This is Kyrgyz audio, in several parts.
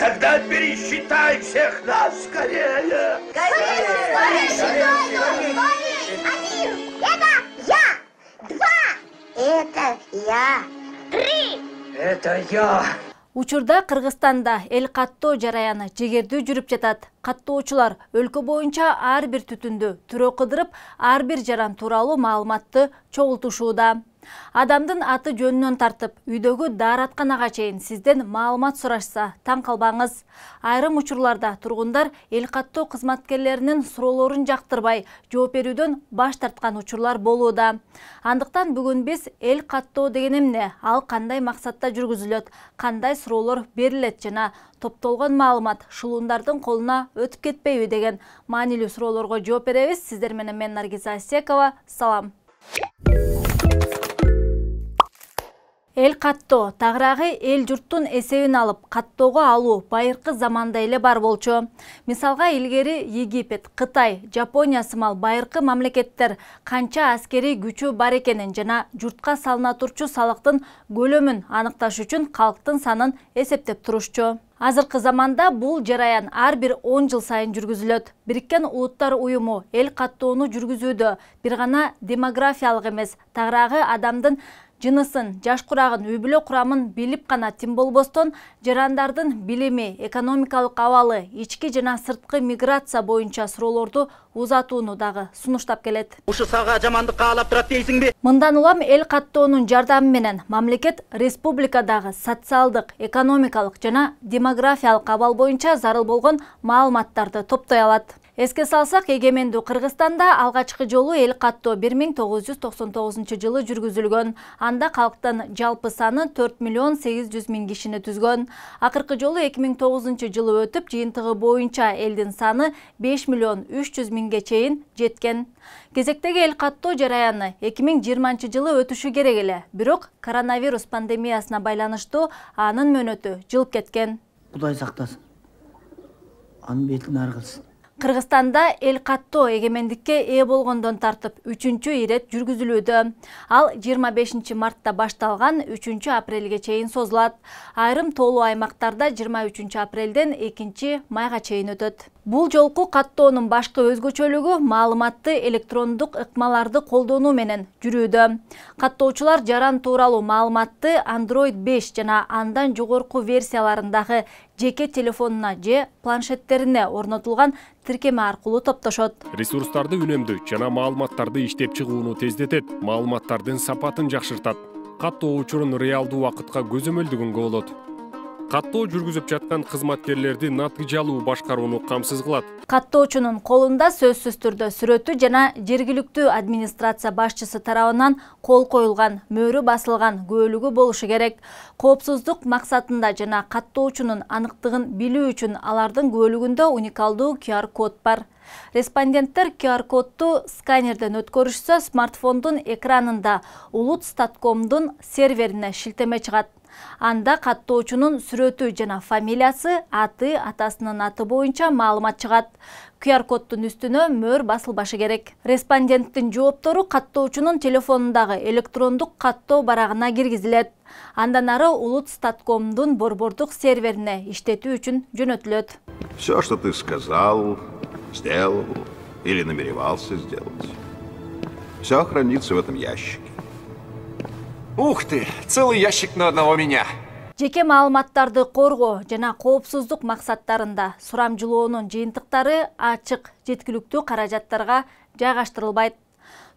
Тогда пересчитай всех нас скорее. Один. Это я. Два. Это я. Три. Это я. Учурда Кыргызстанда эл каттоо жараяны жегердүү жүрүп жатат. Каттоочулар өлкө боюнча ар бир түтүндү түрө кыдырып, ар бир жаран тууралуу маалыматты чогултушууда. Адамдын аты жөнүнөн тартып, үйдөгү дааратканага чейин сизден маалымат сурашса, таң калбаңыз. Айрым учурларда тургундар эл каттоо кызматкерлеринин суроолорун жактырбай, жооп берүүдөн баш тарткан учурлар болууда. Андыктан бүгүн биз эл каттоо деген эмне, ал кандай максатта жүргүзүлөт, кандай суроолор берилет жана топтолгон маалымат шулуундардын колуна өтүп кетпейби деген маанилүү суроолорго жооп беребиз. Сиздер менен мен Наргиза Асекова. Салам. Эл каттоо тагыраагы эл журттун эсебин алып каттоого алуу байыркы заманда эле бар болчу. Мисалга илгери Египет, Кытай, Жапония сымал байыркы мамлекеттер канча аскерий күчү бар экенин жана журтка салына турчу салыктын көлөмүн аныкташ үчүн калктын санын эсептеп турушчу. Азыркы заманда бул жараян ар бир 10 жыл сайын жүргүзүлөт. Бириккен Улуттар уюму эл каттоону жүргүзүүдө бир гана демографиялык эмес, тагыраагы адамдын жынысын, жаш курагын, үй бүлө курамын билип гана тим болбостон, жарандардын билими, экономикалык абалы, ички жана сырткы миграция боюнча суроолорду узатууну дагы сунуштап келет. Ушу сага жамандык каалап турат дейсиңби? Мындан улам эл каттоонун жардамы менен мамлекет республикадагы социалдык, экономикалык жана демографиялык абал боюнча зарыл болгон маалыматтарды топтой алат. Эске салсак, эгемендүү Кыргызстанда алгачкы жолу эл каттоо 1999 жылы жүргүзүлгөн. Анда калктын жалпы саны 4 миллион 800 миң кишини түзгөн. Акыркы жолу 2009 жылы өтүп, жыйынтыгы боюнча элдин саны 5 миллион 300 миңге чейин жеткен. Кезектеги эл каттоо жараяны 2020 жылы өтүшү керек эле, бирок коронавирус пандемиясына байланыштуу анын мөөнөтү жылып кеткен. Кудай сактасын. Анын бетин ар кылсын. Кыргызстанда эл каттоо эгемендикке ээ болгондон тартып 3-чү ирет жүргүзүлүүдө. Ал 25 мартта башталган 3 апрелге чейин созулат. Айрым тоолуу аймактарда 23 апрелден 2 майга чейин өтөт. Бул жолку каттоонун башкы өзгөчөлүгү маалыматты электрондук ыкмаларды колдонуу менен жүрүүдө. Каттоочулар жаран тууралуу маалыматты Android 5 жана андан жогорку версияларындагы жеке телефонуна же планшеттерине орнотулган тиркеме аркылуу топтошот. Ресурстарды үнөмдүү жана маалыматтарды иштеп чыгууну тездетет, маалыматтардын сапатын жакшыртат. Каттоо учурун реалдуу убакытка көзөмөлдөгөнгө болот. Каттоо жүргүзүп жаткан кызматкерлерди натыйжалуу башкарууну камсыз кылат. Каттоочунун колунда сөзсүз түрдө сүрөтү жана жергиликтүү администрация башчысы тарабынан кол коюлган, мөөрү басылган күбөлүгү болушу керек. Коопсуздук максатында жана каттоочунун аныктыгын билүү үчүн алардын күбөлүгүндө уникалдуу QR код бар. Респонденттер QR кодду сканерден өткөрүшсө, смартфондун экранында Улутстаткомдун серверине шилтеме чыгат. Анда каттоочунун сүрөтү жана фамилиясы, аты, атасынын аты боюнча маалымат чыгат. QR коддун үстүнө мөөр басылбашы керек. Респонденттин жооптору каттоочунун телефонундагы электрондук каттоо барагына киргизилет. Андан ары Улутстаткомдун борбордук серверине иштетүү үчүн жөнөтүлөт. Все, что ты сказал, сделал или намеревался сделать, все хранится в этом ящике. Ух ты, целый ящик на одного меня. Жеке маалыматтарды коргоо жана коопсуздук максаттарында сурамжылоонун жыйынтыктары ачык, жеткиликтүү каражаттарга жайгаштырылбайт.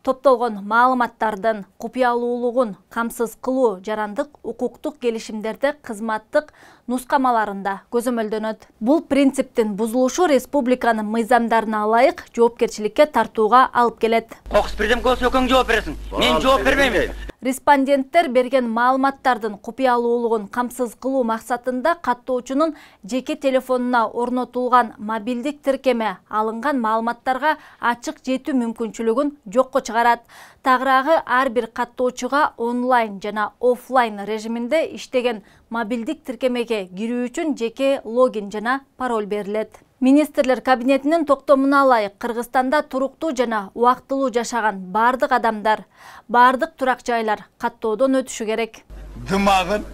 Топтолгон маалыматтардын купуялуулугун камсыз кылуу жарандык укуктук келишимдерде кызматтык нускамаларында көзөмөлдөнөт. Бул принциптин бузулушу республиканын мыйзамдарына ылайык жоопкерчиликке тартууга алып келет. Кокус бирдем болсо экөөң жооп бересиң. Мен жооп бербейм. Респонденттер берген маалыматтардын купуялуулугун камсыз кылуу максатында каттоочунун жеке телефонуна орнотулган мобилдик тиркеме алынган маалыматтарга ачык жетүү мүмкүнчүлүгүн жокко чыгарат. Тагыраагы ар бир каттоочуга онлайн жана офлайн режиминде иштеген мобилдик тиркемеге кирүү үчүн жеке логин жана пароль берилет. Министрлер кабинетинин токтомуна ылайык Кыргызстанда туруктуу жана убактылуу жашаган бардык адамдар, бардык турак жайлар каттоодон өтүшү керек. Дымагын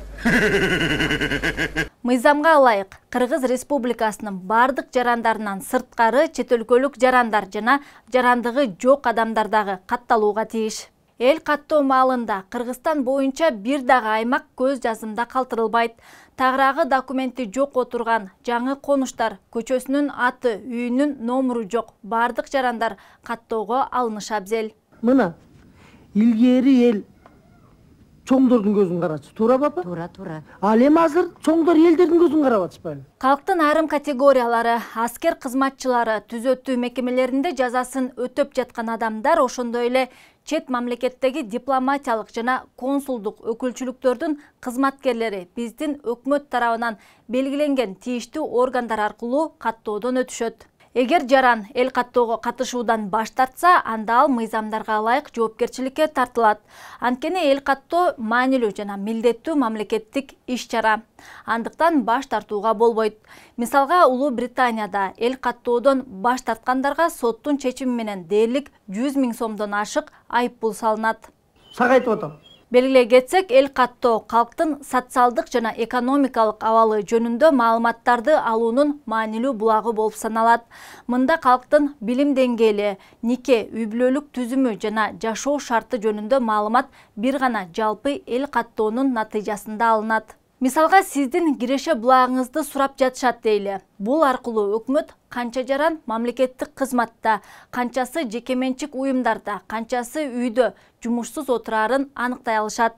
Мыйзамга ылайык Кыргыз Республикасынын бардык жарандарынан сырткары чет өлкөлүк жарандар жана жарандыгы жок адамдар дагы катталууга тийиш. Эл каттоо маалында Кыргызстан боюнча бир дагы аймак көз жазымда калтырылбайт. Тагыраагы документи жок отурган жаңы конуштар, көчөсүнүн аты, үйүнүн номуру жок бардык жарандар каттоого алынышы абзел. Мына илгери эл чоңдордун көзүн карачы, туура бапа? Туура. Ал эми азыр чоңдор элдердин көзүн карап атышпайбы? Калктын айрым категориялары, аскер кызматчылары, түзөтүү мекемелеринде жазасын өтөп жаткан адамдар, ошондой эле чет мамлекеттеги дипломатиялык жана консулдук өкүлчүлүктөрдүн кызматкерлери биздин өкмөт тарабынан белгиленген тийиштүү органдар аркылуу каттоодон өтүшөт. Эгер жаран эл каттоого катышуудан баш тартса, анда ал мыйзамдарга ылайык жоопкерчиликке тартылат. Анткени эл каттоо маанилүү жана милдеттүү мамлекеттик иш-чара. Андыктан баш тартууга болбойт. Мисалга, Улуу Британияда эл каттоодон баш тарткандарга соттун чечими менен дээрлик 100 000 сомдон ашык айып пул салынат. Сага айтып атам. Белгилей кетсек, эл каттоо калктын социалдык жана экономикалык абалы жөнүндө маалыматтарды алуунун маанилүү булагы болуп саналат. Мында калктын билим деңгээли, нике, үй бүлөлүк түзүмү жана жашоо шарты жөнүндө маалымат бир гана жалпы эл каттоонун натыйжасында алынат. Мисалга, сиздин киреше булагыңызды сурап жатышат дейли. Бул аркылуу өкмөт канча жаран мамлекеттик кызматта, канчасы жекеменчик уюмдарда, канчасы үйдө жумушсуз отурарын аныктай алышат.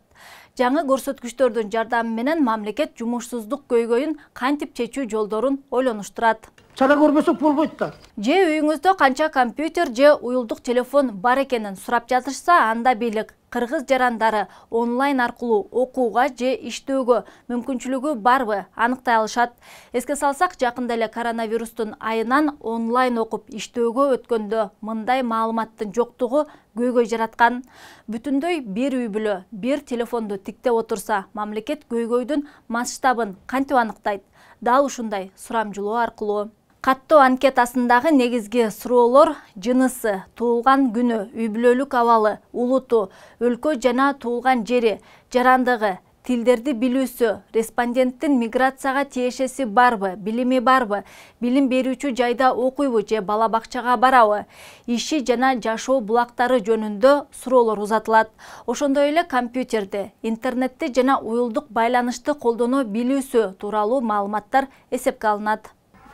Жаңы көрсөткүчтөрдүн жардамы менен мамлекет жумушсуздук көйгөйүн кантип чечүү жолдорун ойлонуштурат. Чара көрбөсөк болбойт да. Же үйүңүздө канча компьютер же уюлдук телефон бар экенин сурап жатышса, анда бийлик кыргыз жарандары онлайн аркылуу окууга же иштөөгө мүмкүнчүлүгү барбы аныктай алышат. Эске салсак, жакында эле коронавирустун айынан онлайн окуп иштөөгө өткөндө мындай маалыматтын жоктугу көйгөй жараткан. Бүтүндөй бир үй бүлө бир телефонду тиктеп отурса, мамлекет көйгөйдүн масштабын кантип анықтайт? Дал ушундай сурамжылоо аркылуу. Каттоо анкетасындагы негизги суроолор жынысы, туулган күнү, үй бүлөлүк абалы, улуту, өлкө жана туулган жери, жарандыгы, тилдерди билүүсү, респонденттин миграцияга тиешеси барбы, билими барбы, билим берүүчү жайда окуйбу же бала бакчага барабы, иши жана жашоо булактары жөнүндө суроолор узатылат. Ошондой эле компьютерди, интернетти жана уюлдук байланышты колдоно билүүсү тууралуу маалыматтар эсепке алынат.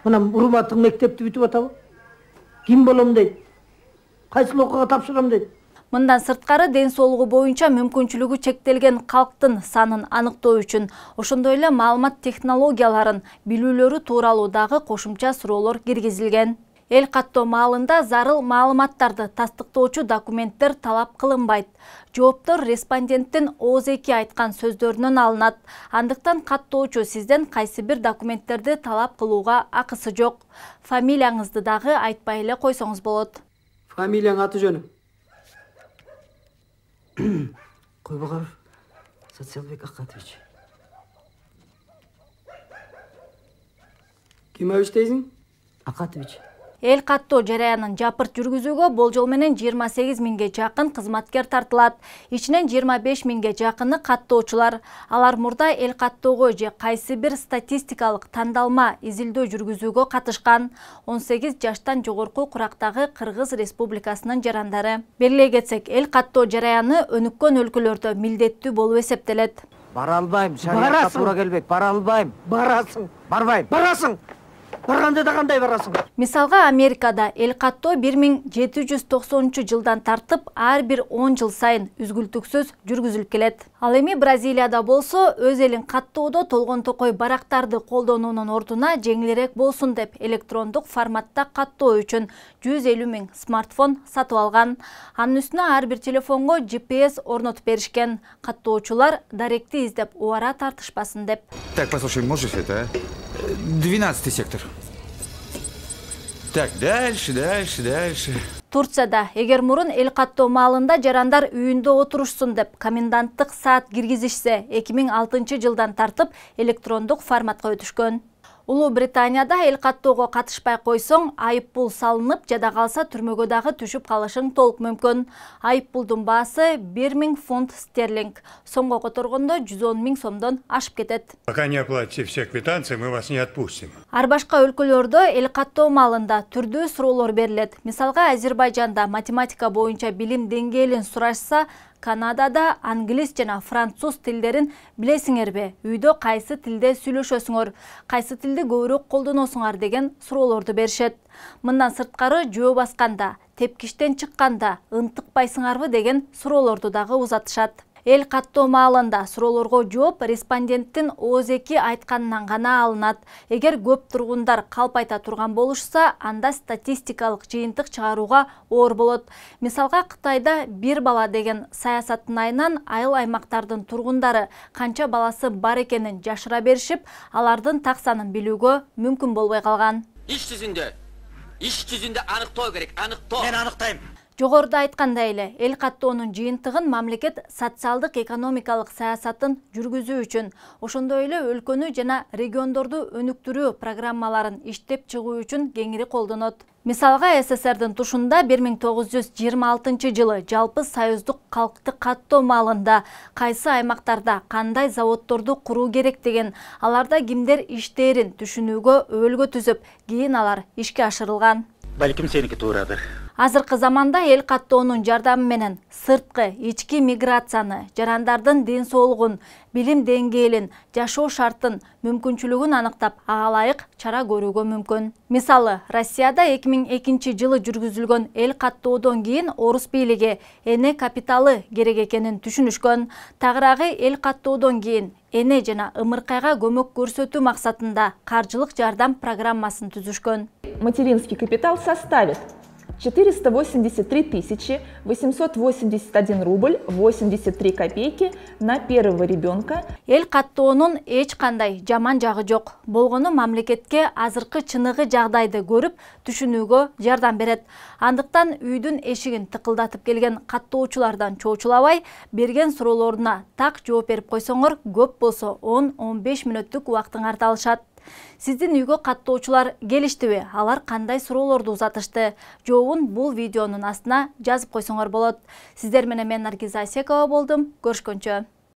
Мына урматтык мектепти бүтүп атабы? Ким болом дейт? Кайсыл окууга тапшырам дейт? Мындан сырткары, ден соолугу боюнча мүмкүнчүлүгү чектелген калктын санын аныктоо үчүн, ошондой эле маалымат технологияларын билүүлөрү тууралуу дагы кошумча суроолор киргизилген. Эл каттоо маалында зарыл маалыматтарды тастыктоочу документтер талап кылынбайт. Жооптор респонденттин ооз-эки айткан сөздөрүнөн алынат. Андыктан каттоочу сизден кайсы бир документтерди талап кылууга акысы жок. Фамилияңызды дагы айтпай эле койсоңуз болот. Фамилияң, аты жөнүң? Койбогоров Социалбек Акатович. Ким дейсиң? Акатович. Эл каттоо жараянын жапырт жүргүзүүгө болжол менен 28 000ге жакын кызматкер тартылат. Ичинен 25 000ге жакыны каттоочулар. Алар мурда эл каттоого же кайсы бир статистикалык тандалма изилдөө жүргүзүүгө катышкан. 18 жаштан жогорку курактагы Кыргыз Республикасынын жарандары. Белгилей кетсек, эл каттоо жараяны өнүккөн өлкөлөрдө милдеттүү болуп эсептелет. Бара албайм, шариатка туура келбейт. Бара албайм. Барасың. Барбайм. Барасың. Барганда да кандай барасың? Мисалга, Америкада эл каттоо 1790-жылдан тартып ар бир 10 жыл сайын үзгүлтүксүз жүргүзүлүп келет. Ал эми Бразилияда болсо, өз элин каттоодо толгон токой барактарды колдонуунун ордуна жеңилирээк болсун деп электрондук форматта каттоо үчүн 150 000 смартфон сатып алган. Анын үстүнө ар бир телефонго GPS орнотуп беришкен. Каттоочулар даректи издеп убара тартышпасын деп. Так, послушай, можешь это, 12-й сектор. Так, дальше. Турцияда эгер мурун эл каттоо маалында жарандар үйүндө отурушсун деп коменданттык саат киргизишсе, 2006 жылдан тартып электрондук форматка өтүшкөн. Улуу Британияда эл каттоого катышпай койсоң, айып пул салынып, жада калса түрмөгө дагы түшүп калышың толук мүмкүн. Айып пулдун баасы 1000 фунт стерлинг. Сомго которгондо 110 000 сомдон ашып кетет. Пока не оплатите все квитанции, мы вас не отпустим. Ар башка өлкөлөрдө эл каттоо маалында түрдүү суроолор берилет. Мисалга, Азербайжанда математика боюнча билим деңгээлин сурашса, Канадада англис жана француз тилдерин билесиңерби? Үйдө кайсы тилде сүйлөшөсүңөр? Кайсы тилди көбүрөөк колдоносуңар деген суроолорду беришет. Мындан сырткары жөө басканда, тепкиштен чыкканда ынтыкпайсыңарбы деген суроолорду дагы узатышат. Эл каттоо маалында суроолорго жооп респонденттин ооз-2 айтканынан гана алынат. Эгер көп тургундар калп айта турган болушса, анда статистикалык жыйынтык чыгарууга оор болот. Мисалга, Кытайда бир бала деген саясаттын айынан айыл аймактардын тургундары канча баласы бар экенин жашыра беришип, алардын так санын билүүгө мүмкүн болбой калган. Иш жүзүндө аныктоо керек, аныктоо. Мен аныктайм. Жогоруда айткандай эле, эл каттоонун жыйынтыгын мамлекет социалдык экономикалык саясатын жүргүзүү үчүн, ошондой эле өлкөнү жана региондорду өнүктүрүү программаларын иштеп чыгуу үчүн кеңири колдонот. Мисалга, СССРдин тушунда 1926 жылы жалпы союздук калктык каттоо маалында кайсы аймактарда кандай заводдорду куруу керек деген, аларда кимдер иштээрин түшүнүүгө өбөлгө түзүп, кийин алар ишке ашырылган. Балким сеники туурадыр. Азыркы заманда эл каттоонун жардамы менен сырткы, ички миграцияны, жарандардын ден соолугун, билим деңгээлин, жашоо шартын, мүмкүнчүлүгүн аныктап, ага ылайык чара көрүүгө мүмкүн. Мисалы, Россияда 2002 жылы жүргүзүлгөн эл каттоодон кийин орус бийлиги эне капиталы керек экенин түшүнүшкөн. Тагыраагы эл каттоодон кийин эне жана ымыркайга көмөк көрсөтүү максатында каржылык жардам программасын түзүшкөн. Материнский капитал составит 483 881 рубль 83 копейки на первого ребенка. Эл каттоонун эч кандай жаман жагы жок. Болгону мамлекетке азыркы чыныгы жагдайды көрүп, түшүнүүгө жардам берет. Андыктан үйдүн эшигин тыкылдатып келген каттоочулардан чоочулабай, берген суроолоруна так жооп берип койсоңор, көп болсо 10-15 мүнөттүк убактыңарды алышат. Сиздин үйгө каттоочулар келиштиби? Алар кандай суроолорду узатышты? Жообун бул видеонун астына жазып койсоңор болот. Сиздер менен мен Наргиза Асекова болдум. Көрүшкөнчө.